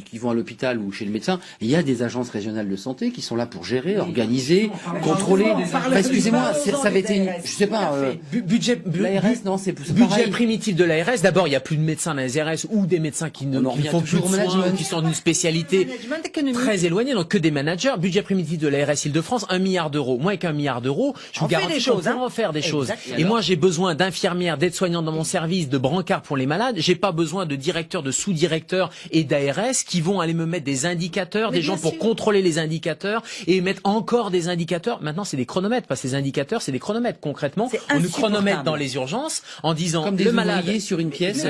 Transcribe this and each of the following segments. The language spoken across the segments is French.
qui vont à l'hôpital ou chez le médecin, il y a des agences régionales de santé qui sont là pour gérer, organiser, contrôler. Excusez-moi, ça avait été, je sais pas, l'ARS, non, c'est budget primitif de l'ARS. D'abord, il y a plus de médecins dans les ARS ou des médecins qui ne font plus de soins, qui sont d'une spécialité très éloignée, donc que des managers. Budget primitif de l'ARS Île-de-France, 1 milliard d'euros. Moi, avec 1 milliard d'euros, je vous garantis qu'on peut en faire des choses. Et moi, j'ai besoin d'infirmières, d'aides-soignants dans mon service, de brancards pour les malades. J'ai pas besoin de directeurs, de sous-directeurs et d'ARS qui vont aller me mettre des indicateurs, des gens pour contrôler les indicateurs et mettre encore des indicateurs. Maintenant, c'est des chronomètres, parce que ces indicateurs, c'est des chronomètres. Concrètement, on nous chronomètre dans les urgences en disant comme le malade sur une pièce.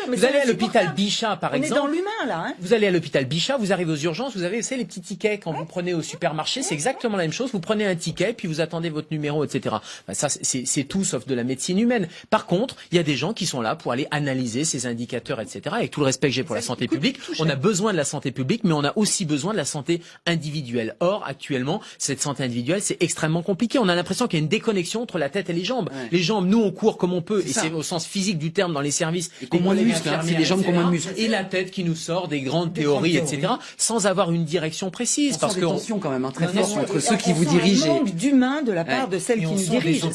Vous allez à l'hôpital Bichat, par exemple. On est dans l'humain, là. Vous allez à l'hôpital Bichat, vous arrivez aux urgences, vous avez, vous savez, les petits tickets quand vous prenez au supermarché, c'est exactement la même chose. Vous prenez un ticket, puis vous attendez votre numéro, etc. Ça, c'est tout sauf de la médecine humaine. Par contre, il y a des gens qui sont là pour aller analyser ces indicateurs, etc. Avec tout le respect que j'ai pour la santé publique, on a besoin de la santé publique, mais on a aussi besoin de la santé individuelle. Or, actuellement, cette santé individuelle, c'est extrêmement compliqué. On a l'impression qu'il y a une déconnexion entre la tête et les jambes. Ouais. Les jambes, nous, on court comme on peut, et c'est au sens physique du terme dans les services. Et moins de muscles, c'est des jambes qui ont moins de muscles. Et la tête qui nous sort des grandes théories, etc., sans avoir une direction précise. Parce que tensions quand même très fortes entre ceux qui vous dirigent. Il manque d'humain de la part de celles qui nous dirigent.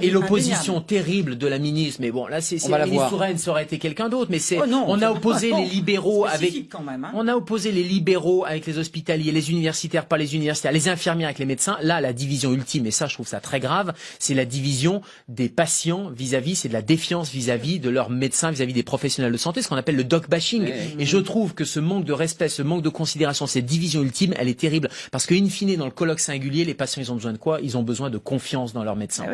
Et l'opposition terrible de la ministre. Mais bon, là, c'est Émilie Touraine, ça aurait été quelqu'un d'autre. Mais c'est, on a opposé les libéraux avec, on a opposé les libéraux avec les hospitaliers, les universitaires, pas les universitaires, les infirmières avec les médecins. Là, la division ultime, et ça, je trouve ça très grave, c'est la division des patients vis-à-vis, c'est de la défiance vis-à-vis de leurs médecins, vis-à-vis des professionnels de santé, ce qu'on appelle le doc bashing. Et je trouve que ce manque de respect, ce manque de considération, cette division ultime, elle est terrible. Parce que, in fine, dans le colloque singulier, les patients, ils ont besoin de quoi? Ils ont besoin de confiance dans leurs médecins.